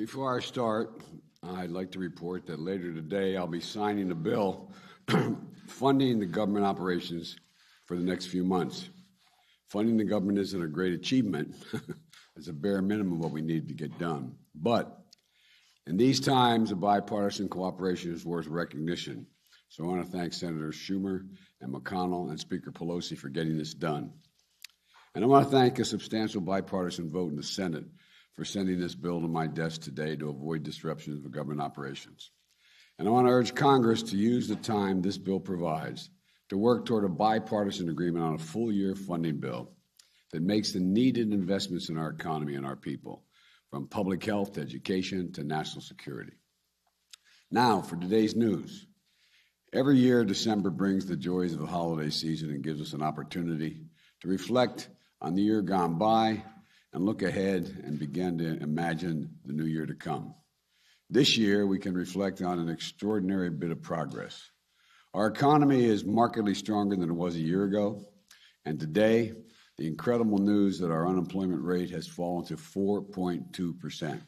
Before I start, I'd like to report that later today I'll be signing a bill funding the government operations for the next few months. Funding the government isn't a great achievement. It's a bare minimum of what we need to get done. But in these times, a bipartisan cooperation is worth recognition. So I want to thank Senators Schumer and McConnell and Speaker Pelosi for getting this done. And I want to thank a substantial bipartisan vote in the Senate for sending this bill to my desk today to avoid disruptions of government operations. And I want to urge Congress to use the time this bill provides to work toward a bipartisan agreement on a full-year funding bill that makes the needed investments in our economy and our people, from public health to education to national security. Now, for today's news. Every year, December brings the joys of the holiday season and gives us an opportunity to reflect on the year gone by and look ahead and begin to imagine the new year to come. This year, we can reflect on an extraordinary bit of progress. Our economy is markedly stronger than it was a year ago, and today, the incredible news that our unemployment rate has fallen to 4.2%.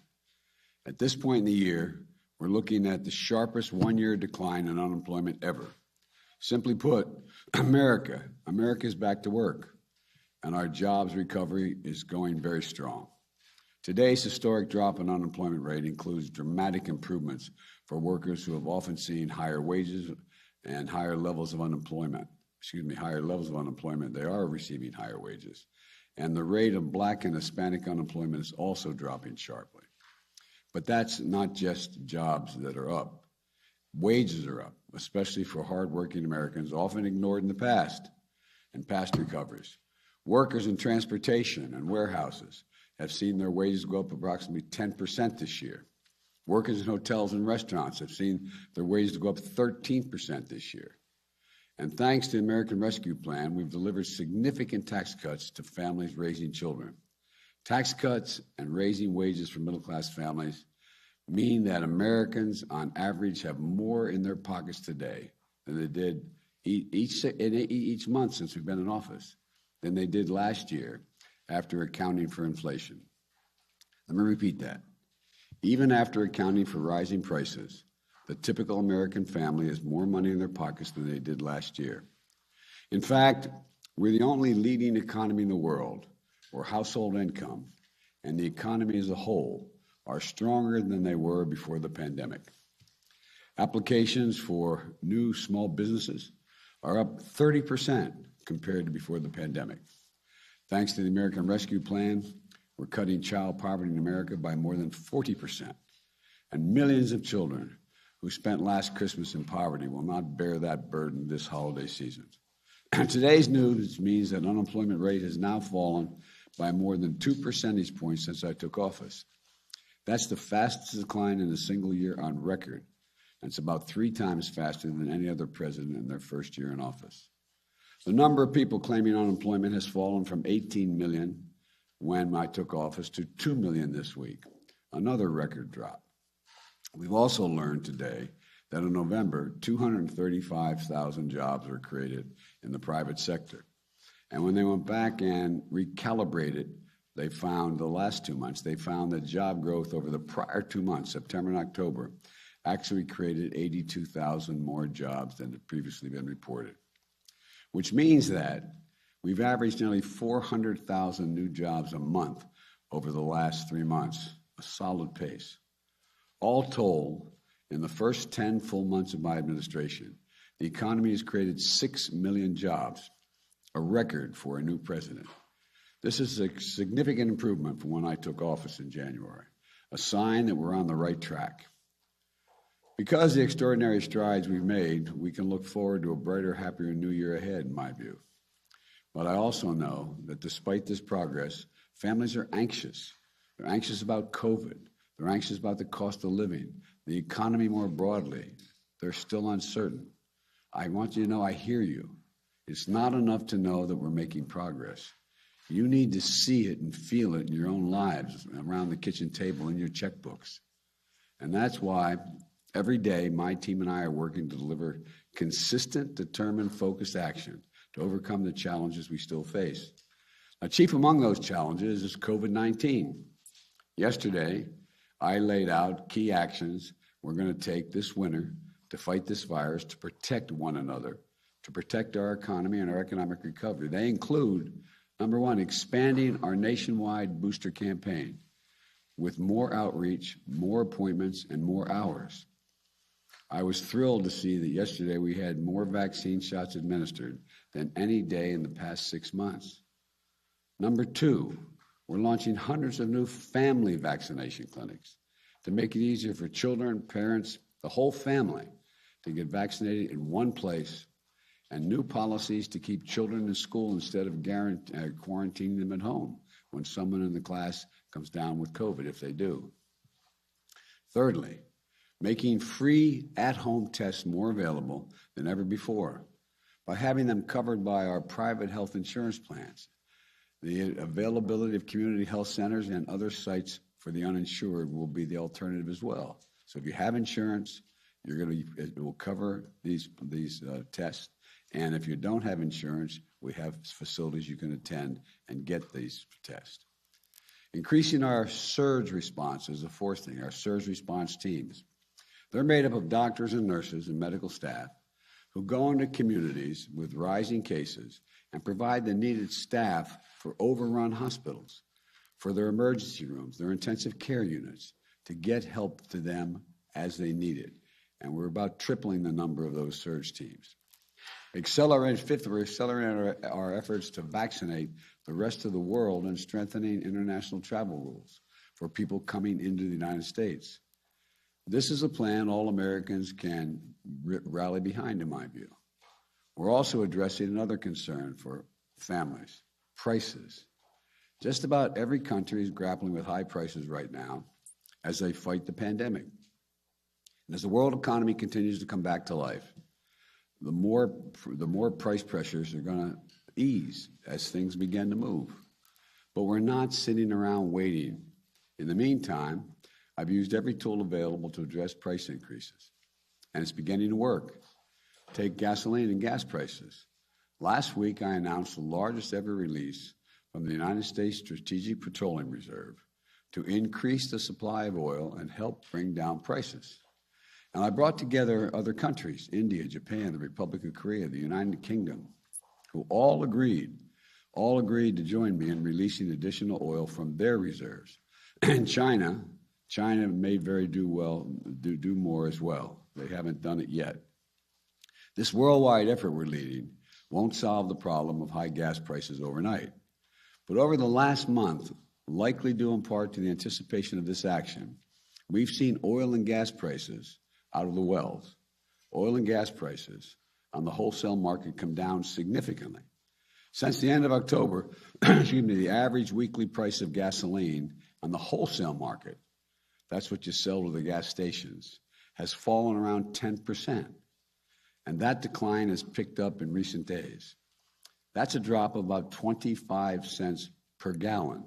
At this point in the year, we're looking at the sharpest one-year decline in unemployment ever. Simply put, America is back to work, and our jobs recovery is going very strong. Today's historic drop in unemployment rate includes dramatic improvements for workers who have often seen higher wages and higher levels of unemployment. They are receiving higher wages. And the rate of Black and Hispanic unemployment is also dropping sharply. But that's not just jobs that are up. Wages are up, especially for hardworking Americans, often ignored in the past, and past recoveries. Workers in transportation and warehouses have seen their wages go up approximately 10% this year. Workers in hotels and restaurants have seen their wages go up 13% this year. And thanks to the American Rescue Plan, we've delivered significant tax cuts to families raising children. Tax cuts and raising wages for middle-class families mean that Americans, on average, have more in their pockets today than they did each month since we've been in office, than they did last year after accounting for inflation. Let me repeat that. Even after accounting for rising prices, the typical American family has more money in their pockets than they did last year. In fact, we're the only leading economy in the world where household income and the economy as a whole are stronger than they were before the pandemic. Applications for new small businesses are up 30% compared to before the pandemic. Thanks to the American Rescue Plan, we're cutting child poverty in America by more than 40%. And millions of children who spent last Christmas in poverty will not bear that burden this holiday season. Today's news means that unemployment rate has now fallen by more than 2 percentage points since I took office. That's the fastest decline in a single year on record. And it's about 3 times faster than any other president in their first year in office. The number of people claiming unemployment has fallen from 18 million when I took office to 2 million this week, another record drop. We've also learned today that in November, 235,000 jobs were created in the private sector. And when they went back and recalibrated, they found the last 2 months, they found that job growth over the prior 2 months, September and October, actually created 82,000 more jobs than had previously been reported, which means that we've averaged nearly 400,000 new jobs a month over the last 3 months, a solid pace. All told, in the first 10 full months of my administration, the economy has created 6 million jobs, a record for a new president. This is a significant improvement from when I took office in January, a sign that we're on the right track. Because of the extraordinary strides we've made, we can look forward to a brighter, happier new year ahead, in my view. But I also know that despite this progress, families are anxious. They're anxious about COVID. They're anxious about the cost of living, the economy more broadly. They're still uncertain. I want you to know I hear you. It's not enough to know that we're making progress. You need to see it and feel it in your own lives, around the kitchen table, in your checkbooks. And that's why every day my team and I are working to deliver consistent, determined, focused action to overcome the challenges we still face. Now, chief among those challenges is COVID-19. Yesterday, I laid out key actions we're going to take this winter to fight this virus, to protect one another, to protect our economy and our economic recovery. They include, number one, expanding our nationwide booster campaign with more outreach, more appointments, and more hours. I was thrilled to see that yesterday we had more vaccine shots administered than any day in the past 6 months. Number two, we're launching hundreds of new family vaccination clinics to make it easier for children, parents, the whole family to get vaccinated in one place, and new policies to keep children in school instead of quarantining them at home when someone in the class comes down with COVID, if they do. Thirdly, making free at-home tests more available than ever before by having them covered by our private health insurance plans. The availability of community health centers and other sites for the uninsured will be the alternative as well. So if you have insurance, it will cover these tests. And if you don't have insurance, we have facilities you can attend and get these tests. Increasing our surge response is the fourth thing, our surge response teams. They're made up of doctors and nurses and medical staff who go into communities with rising cases and provide the needed staff for overrun hospitals, for their emergency rooms, their intensive care units, to get help to them as they need it. And we're about tripling the number of those surge teams. Fifth, we're accelerating our efforts to vaccinate the rest of the world and strengthening international travel rules for people coming into the United States. This is a plan all Americans can rally behind, in my view. We're also addressing another concern for families, prices. Just about every country is grappling with high prices right now as they fight the pandemic. And as the world economy continues to come back to life, the more price pressures are going to ease as things begin to move. But we're not sitting around waiting. In the meantime, I've used every tool available to address price increases, and it's beginning to work. Take gasoline and gas prices. Last week, I announced the largest ever release from the United States Strategic Petroleum Reserve to increase the supply of oil and help bring down prices. And I brought together other countries, India, Japan, the Republic of Korea, the United Kingdom, who all agreed to join me in releasing additional oil from their reserves. And China may very do more as well. They haven't done it yet. This worldwide effort we're leading won't solve the problem of high gas prices overnight. But over the last month, likely due in part to the anticipation of this action, we've seen oil and gas prices out of the wells. Oil and gas prices on the wholesale market come down significantly. Since the end of October, the average weekly price of gasoline on the wholesale market, that's what you sell to the gas stations, has fallen around 10%. And that decline has picked up in recent days. That's a drop of about 25 cents per gallon.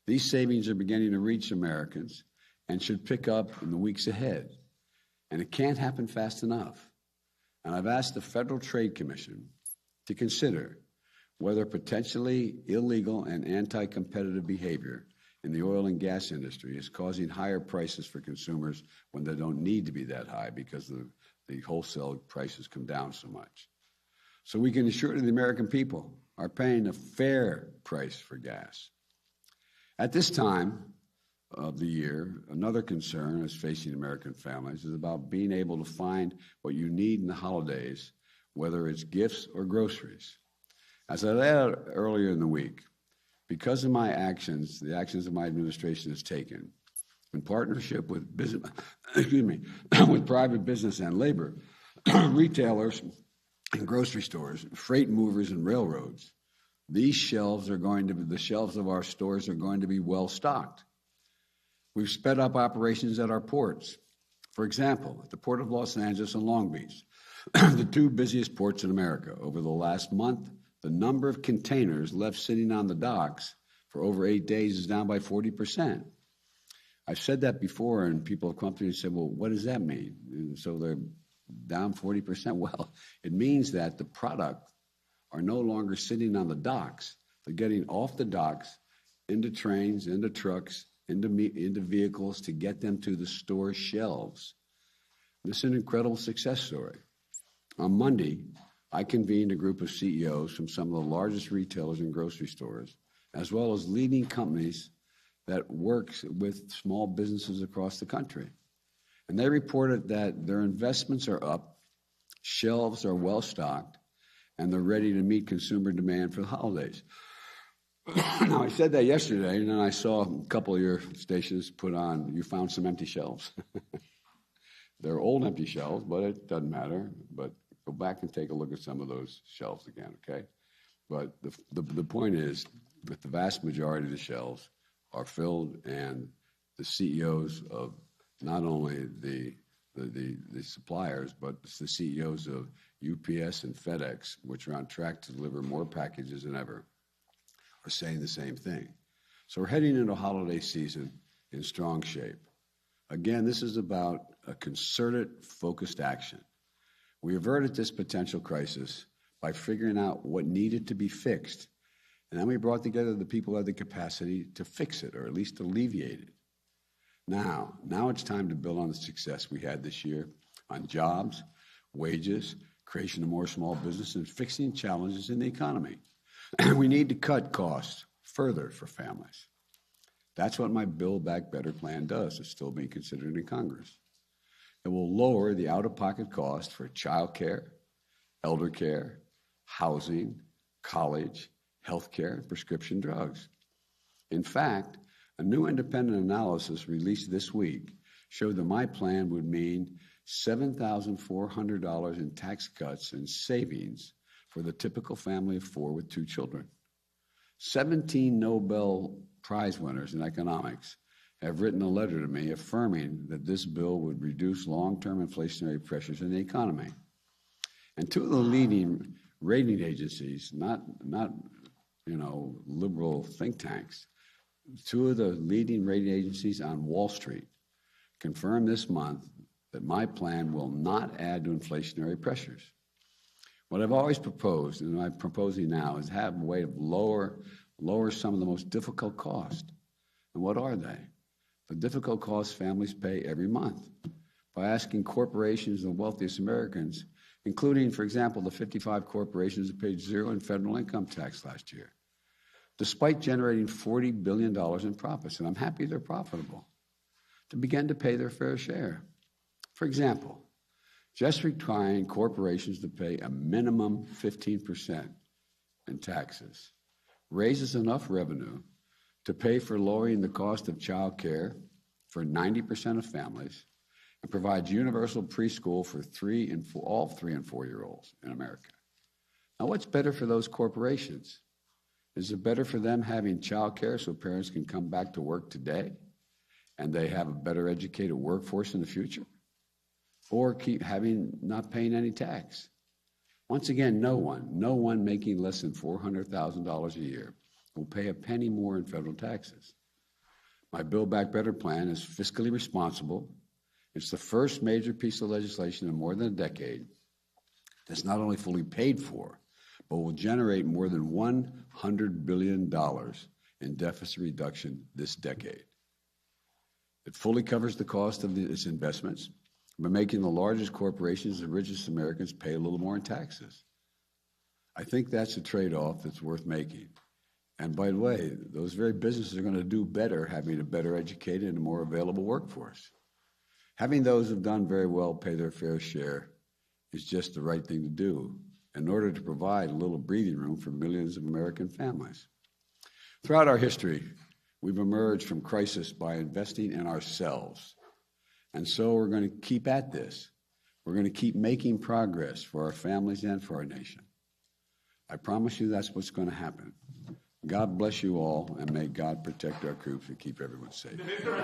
These savings are beginning to reach Americans and should pick up in the weeks ahead. And it can't happen fast enough. And I've asked the Federal Trade Commission to consider whether potentially illegal and anti-competitive behavior in the oil and gas industry is causing higher prices for consumers when they don't need to be that high because the wholesale prices come down so much. So we can assure the American people are paying a fair price for gas. At this time of the year, another concern that's facing American families is about being able to find what you need in the holidays, whether it's gifts or groceries. As I laid out earlier in the week, because of my actions, the actions that my administration has taken, in partnership with business, with private business and labor, retailers and grocery stores, freight movers and railroads, the shelves of our stores are going to be well stocked. We've sped up operations at our ports. For example, at the Port of Los Angeles and Long Beach, the two busiest ports in America. Over the last month, the number of containers left sitting on the docks for over 8 days is down by 40%. I've said that before, and people have come up to me and said, well, what does that mean? And so they're down 40%. Well, it means that the product are no longer sitting on the docks. They're getting off the docks, into trains, into trucks, into vehicles to get them to the store shelves. This is an incredible success story. On Monday, I convened a group of CEOs from some of the largest retailers and grocery stores, as well as leading companies that work with small businesses across the country. And they reported that their investments are up, shelves are well stocked, and they're ready to meet consumer demand for the holidays. Now, I said that yesterday, and then I saw a couple of your stations put on, you found some empty shelves. They're old empty shelves, but it doesn't matter. But go back and take a look at some of those shelves again, okay? But the point is that the vast majority of the shelves are filled, and the CEOs of not only the suppliers, but the CEOs of UPS and FedEx, which are on track to deliver more packages than ever, are saying the same thing. So we're heading into holiday season in strong shape. Again, this is about a concerted, focused action. We averted this potential crisis by figuring out what needed to be fixed, and then we brought together the people who had the capacity to fix it, or at least alleviate it. Now it's time to build on the success we had this year on jobs, wages, creation of more small business, and fixing challenges in the economy. We need to cut costs further for families. That's what my Build Back Better plan does. It's still being considered in Congress. It will lower the out-of-pocket cost for child care, elder care, housing, college, health care, and prescription drugs. In fact, a new independent analysis released this week showed that my plan would mean $7,400 in tax cuts and savings for the typical family of four with 2 children. 17 Nobel Prize winners in economics have written a letter to me affirming that this bill would reduce long-term inflationary pressures in the economy. And 2 of the leading rating agencies, not liberal think tanks, 2 of the leading rating agencies on Wall Street confirmed this month that my plan will not add to inflationary pressures. What I've always proposed, and I'm proposing now, is have a way of lower some of the most difficult costs. And what are they? The difficult costs families pay every month by asking corporations and the wealthiest Americans, including, for example, the 55 corporations that paid 0 in federal income tax last year, despite generating $40 billion in profits, and I'm happy they're profitable, to begin to pay their fair share. For example, just requiring corporations to pay a minimum 15% in taxes raises enough revenue to pay for lowering the cost of child care for 90% of families and provides universal preschool for all 3 and 4-year-olds in America. Now, what's better for those corporations? Is it better for them having child care so parents can come back to work today and they have a better educated workforce in the future? Or keep not paying any tax? Once again, no one making less than $400,000 a year will pay a penny more in federal taxes. My Build Back Better plan is fiscally responsible. It's the first major piece of legislation in more than a decade that's not only fully paid for, but will generate more than $100 billion in deficit reduction this decade. It fully covers the cost of its investments by making the largest corporations and richest Americans pay a little more in taxes. I think that's a trade-off that's worth making. And by the way, those very businesses are going to do better having a better educated and more available workforce. Having those who've done very well pay their fair share is just the right thing to do in order to provide a little breathing room for millions of American families. Throughout our history, we've emerged from crisis by investing in ourselves. And so we're going to keep at this. We're going to keep making progress for our families and for our nation. I promise you that's what's going to happen. God bless you all, and may God protect our troops and keep everyone safe. Mr.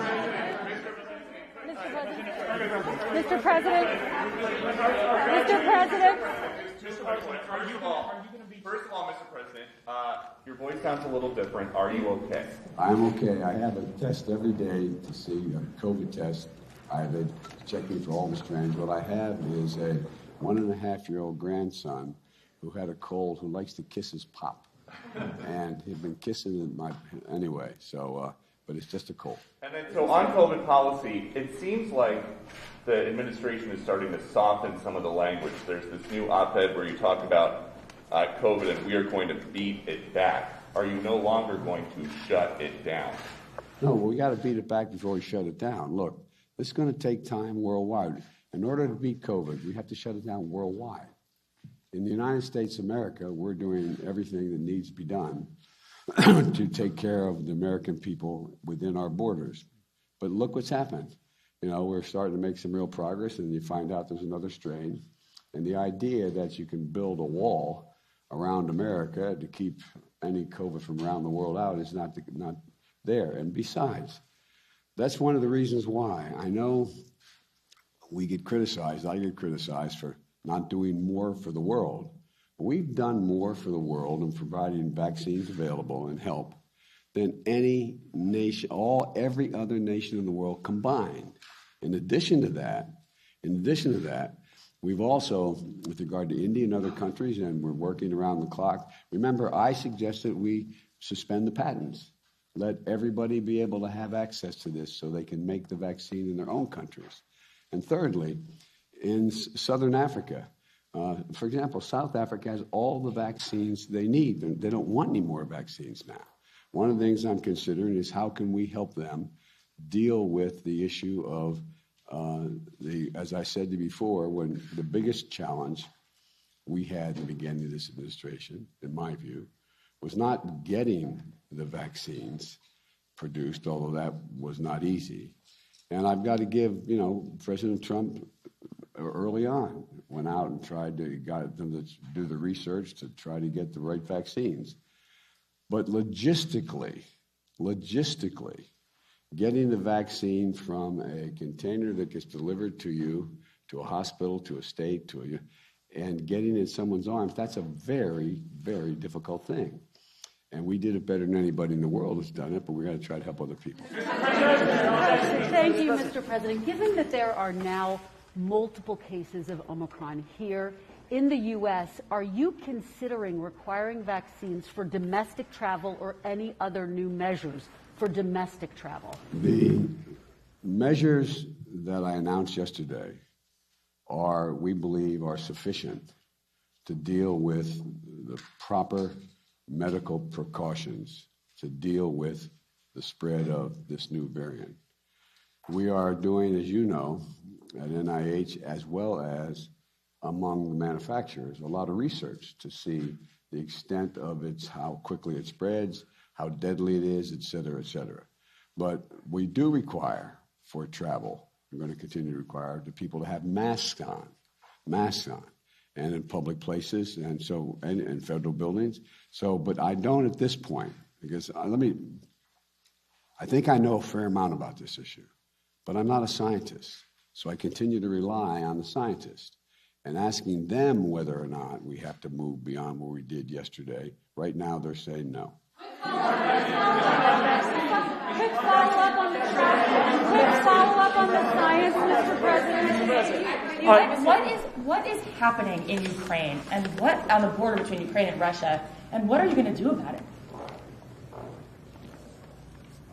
President. First of all, Mr. President, your voice sounds a little different. Are you okay? I'm okay. I have a test every day to see a COVID test. I have been checking for all the strands. What I have is a 1.5-year-old grandson who had a cold, who likes to kiss his pop. And he'd been kissing anyway. So, but it's just a cold. And then, so on COVID policy, it seems like the administration is starting to soften some of the language. There's this new op-ed where you talk about COVID and we are going to beat it back. Are you no longer going to shut it down? No, we got to beat it back before we shut it down. Look, this is going to take time worldwide. In order to beat COVID, we have to shut it down worldwide. In the United States of America, we're doing everything that needs to be done to take care of the American people within our borders. But look what's happened. We're starting to make some real progress, and you find out there's another strain. And the idea that you can build a wall around America to keep any COVID from around the world out is not there. And besides, that's one of the reasons why I know we get criticized. I get criticized for not doing more for the world. But we've done more for the world in providing vaccines available and help than any nation, every other nation in the world combined. In addition to that, we've also, with regard to India and other countries, and we're working around the clock. Remember, I suggested we suspend the patents. Let everybody be able to have access to this so they can make the vaccine in their own countries. And thirdly, in Southern Africa, for example, South Africa has all the vaccines they need. They don't want any more vaccines now. One of the things I'm considering is how can we help them deal with the issue of as I said to you before, when the biggest challenge we had in the beginning of this administration, in my view, was not getting the vaccines produced, although that was not easy. And I've got to give, President Trump early on went out and got them to do the research to try to get the right vaccines. But logistically, getting the vaccine from a container that gets delivered to you, to a hospital, to a state, and getting it in someone's arms, that's a very, very difficult thing. And we did it better than anybody in the world has done it, but we've got to try to help other people. Thank you, Mr. President. Given that there are now multiple cases of Omicron here in the U.S., are you considering requiring vaccines for domestic travel or any other new measures for domestic travel? The measures that I announced yesterday we believe, are sufficient to deal with the proper medical precautions to deal with the spread of this new variant. We are doing, as you know, at NIH as well as among the manufacturers, a lot of research to see the extent of how quickly it spreads, how deadly it is, et cetera, et cetera. But we do require for travel, we're going to continue to require the people to have masks on, and in public places, and in federal buildings. But I don't at this point, because I think I know a fair amount about this issue, but I'm not a scientist. So I continue to rely on the scientists and asking them whether or not we have to move beyond what we did yesterday. Right now, they're saying no. Quick follow-up on the science, Mr. President. What is happening in Ukraine and what on the border between Ukraine and Russia, and what are you going to do about it?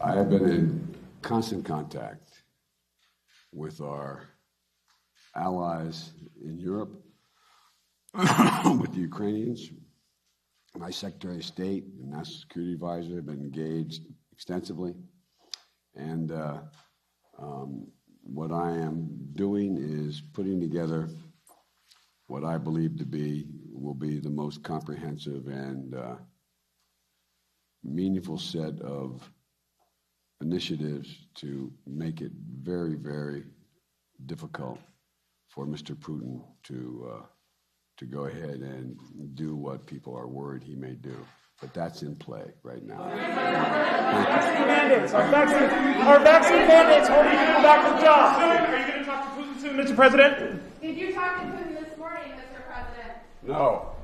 I have been in constant contact with our allies in Europe, with the Ukrainians. My Secretary of State and National Security Advisor have been engaged extensively. And what I am doing is putting together what I believe will be the most comprehensive and meaningful set of initiatives to make it very, very difficult for Mr. Putin to go ahead and do what people are worried he may do. But that's in play right now. Our vaccine mandates holding people back from jobs. Are you going to talk to Putin soon, Mr. President? Did you talk to Putin this morning, Mr. President? No.